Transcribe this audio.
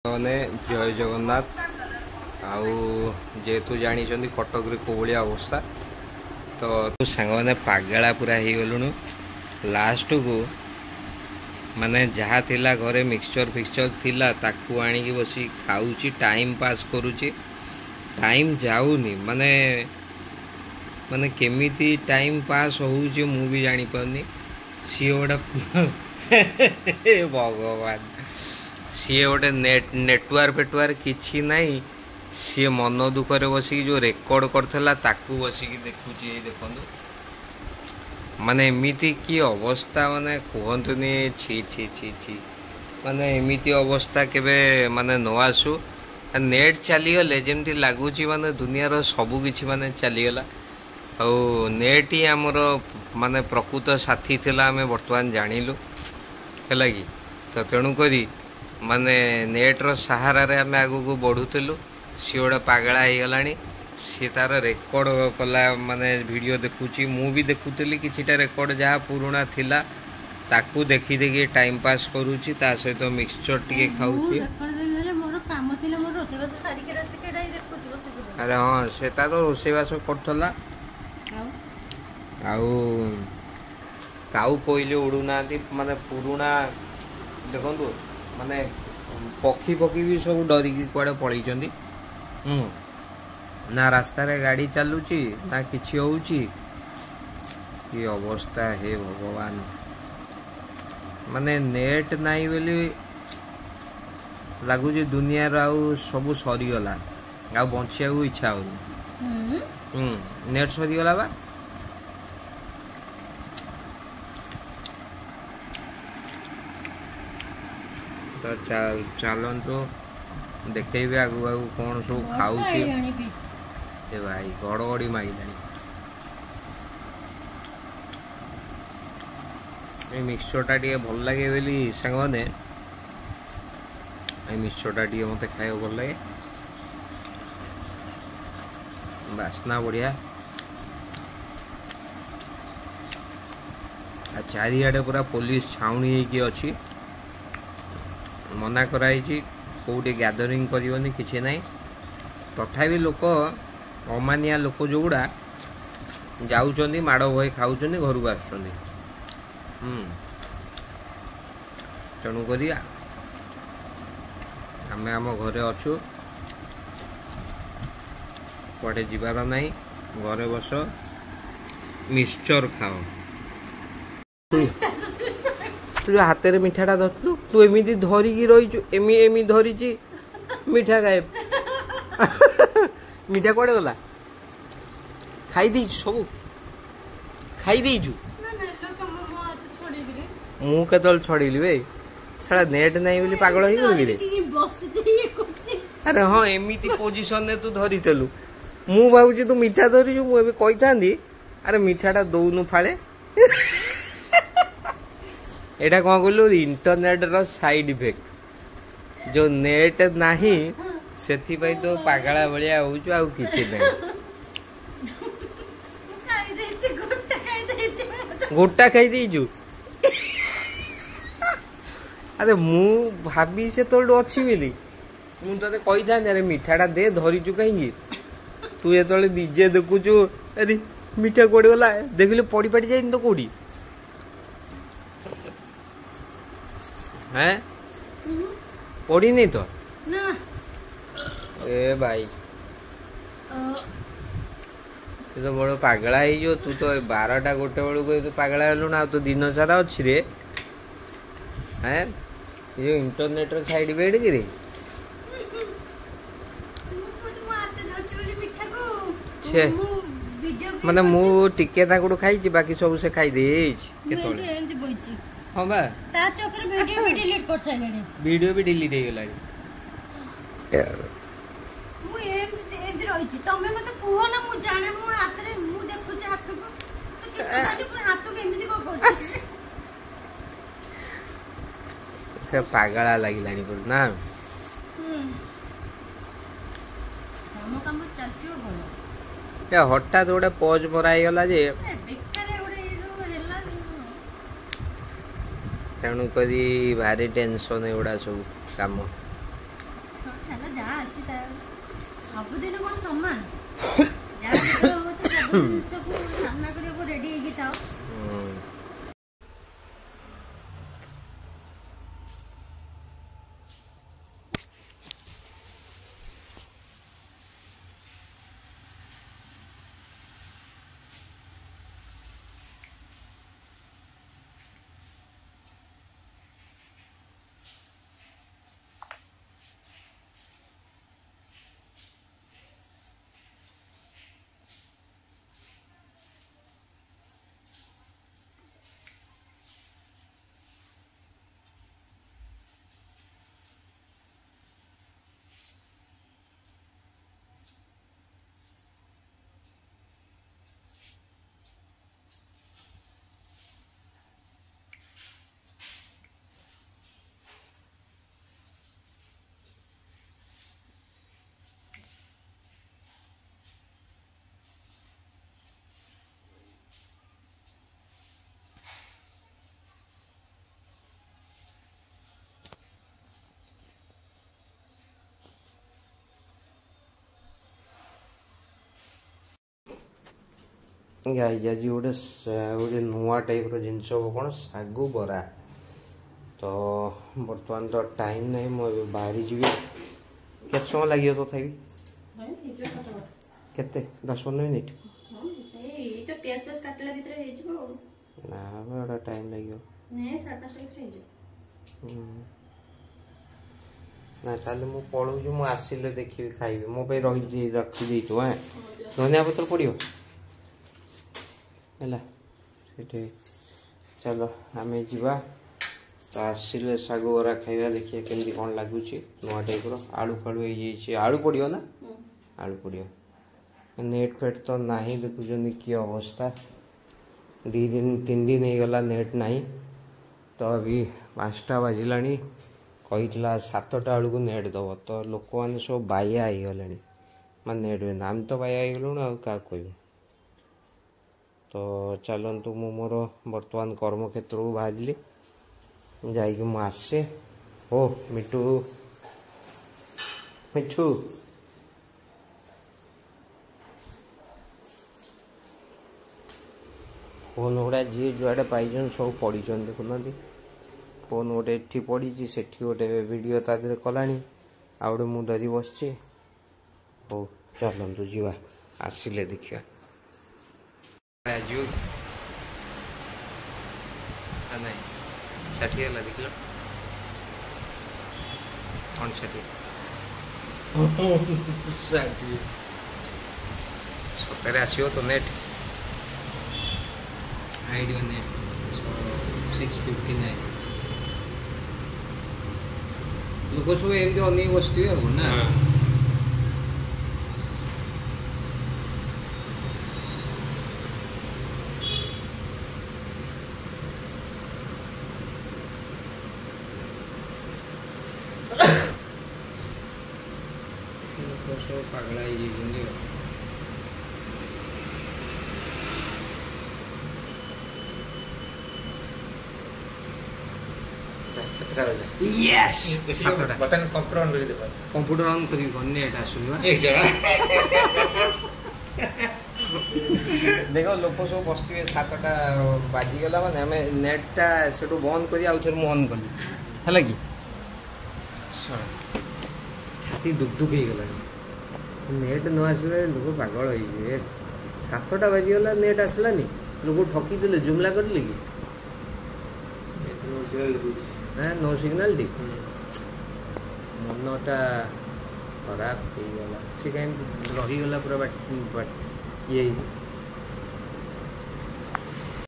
मैंने जय जगन्नाथ आउ जेहेतु जानी कटक रे कोभली अवस्था तो तू सांग मैंने पागला पूरा हो गलुणु लास्ट को माने जहाँ थिला घरे मिक्सचर फिक्सचर थिला ताकू आनिकी बसी खाऊची टाइम पास करूची टाइम जाऊनी माने माने केमिति टाइम पास होउची मु भी जानी पानी सी गोटे भगवान सी गोटे नेटवर्क पेटवर्क किछि नहीं सी मन दुखरे बसिक जो रेकर्ड करथला ताकू बसिक देखुची देखंतु माने एमिति की अवस्था माने कहतुनी छी छी छी छी माने एमिति अवस्था केबे माने न आसु नेट चली गले जेमती लागुची माने दुनियार सबु किछि माने चली गला और नेट ही आमर माने प्रकृत साथी थिला हमें वर्तमान जानिलु हैला कि तो तेणु करी माने नेट रो सहारा रे हमें आगु को बढ़ुतलु सी गोटे पागला हो गलानी सी तार रेकर्ड कला माने वीडियो देखुची मु भी देखुतली किछिटा रेकर्ड जहाँ पुराना थिला ताकू देखी देखी टाइम पास करूची ता सहित मिक्सचर टिके खाऊची अरे हाँ सेटा तो रोसेबास करथला आउ काऊ कोइले उड़ू ना माने पुराना देखंतु माने पक्षी पक्षी भी सब डरिकी कुआडे पळैचंदी ना रास्ता रे गाड़ी चलुची ना किछि होउची की अवस्था हे भगवान माने नेट नाही बोली लागुची दुनिया राउ सब सरी गला आ बंचिया को इच्छा हो नेट सरी गला बा तो चलतु देखेबे आगु आगु कौन सब खाऊची ए भाई गड़गड़ी मागिलानी ए मिक्सचर टा टिके भल लगे बोली सांग माने ए मिक्सचर टा टिके मते खाए भल लगे बासना बढ़िया आ चारियाडे पूरा पुलिस छाउनी होगी अच्छी मना कराई कौटे गैदरिंग करनी किसी ना तथापि लोक अमानिया लोक जो गुड़ा जाऊँ माड़ भय खाऊँ घर को आस तेणुक आम आम घरे अच्छु कड़े जीवार ना घरे बस मिक्सचर खाओ तू जो हाथ में मिठाटा धरलु तू एमती धरिकी रही एमी धरी मिठा खाए मिठा कड़े गला खाई सब खाई मु के छड़ेली वे सारा नेट नहीं बोली पागल हो गई अरे हाँ एमती पोजिशन ने तू धरी तेलु मु भावुची तू मिठा धरी मुझे कही था अरे मिठाटा दौनु फाड़े एटा कौन कहलु इंटरनेट रो साइड इफेक्ट जो नेट नाही सेथि पई तो पागला भलिया होउछु आ किछि नै गोटा खाई देइछु अरे मु भाबी से तो अछि बेली मु तते कहि था अरे मिठाटा दे धरिछु कहीं तू ये तळे डीजे देखुछु अरे मिठा कोड गला देखले पड़ी पड़ी जाइन तो कोडी हैं पड़ी नहीं तो ना ए भाई तू तो बड़ पागला हो तू तो 12टा गोटे बेलू को तू पागला हेलु ना तो दिन सारा अच्छी रे हैं ये इंटरनेट रो साइड बेड कि रे छे माने मु टिके ताकू खाई बाकी सब से खाई दे केतोले हाँ बा ता चक्कर वीडियो भी डिलीट कर साइलेनी वीडियो भी डिलीट हो गेलानी मु एम रही छी तमे मते कुहो ना मु जाने मु हाथ रे मु देखु छी हाथ को तो किछ खाली पूरा हाथ को एमिति को कर से पागला लागिलानी पर ना काम चलतियो भलो ए हट्टा तो गोटे पॉज मराई गला जे तेणुक भारी टेंशन एगुड़ा सब कम चलो जहाँ अच्छी सबुदिन कौन सम्मान जहाँ सब सामना करने रेडी हो गाइज आज गोटे गोटे नुआ टाइप जिनस कौन सागु बरा तो बर्तमान तो टाइम नहीं मुझे बाहरी जी के समय लगे तथापि केते 10-15 मिनिट ना बड़ा टाइम लगे ना ताले मु पळू मु आसिले देखिबी खाइबी मो पे रही रखी देतो हैं धनिया पत्र पड़ियो है चलो आम जा तो आसिले साग बरा खाइबा देखिए केमती कौन लगुच नुआ टाइप आलू फालू हो आलू पड़ियो ना आलू पड़ियो नेट फेट तो नहीं देखुं कि अवस्था 2-3 दिन हो गला नेट नहीं तो अभी 5टा बाजिला कही 7टा बेलू नेट दब तो लोक मैंने सब बाया हो गले नेट आम तो बाया हो गलुण आ कह तो चलतु मु मोर बर्तमान कर्मक्षेत्र को बाहरी जाइए मुझे हो मिठू मिठू फोन गुड़ा जी जुआड़े पाई सब पढ़ी देखुना फोन गोटे एठी पड़ी से गोटे वीडियो ता देहरे कला आ गए मुझे धरी बस हो चलतु जा आसिले देखिए नहीं 60 है देख लो कौन 60 सतरे आसो तो नेट आईडिया नेट 659 लोक सब एमती अनेक बसते ना सब पगला कंप्यूटर ऑन कर नेट आसुनी देखो लोक सब बसते 7टा बाजिगला माने आम नेटा से बंद कर आउ ऑन कली है कि छाती दुख दुख हो गला नेट न आसला लोक पागल हो 7टा बाजिगला नेट आसलानी लोक ठकी देले जुमला करले कि नो सिग्नल टी मनटा खराब हो गला से कहीं रहीगला पूरा ये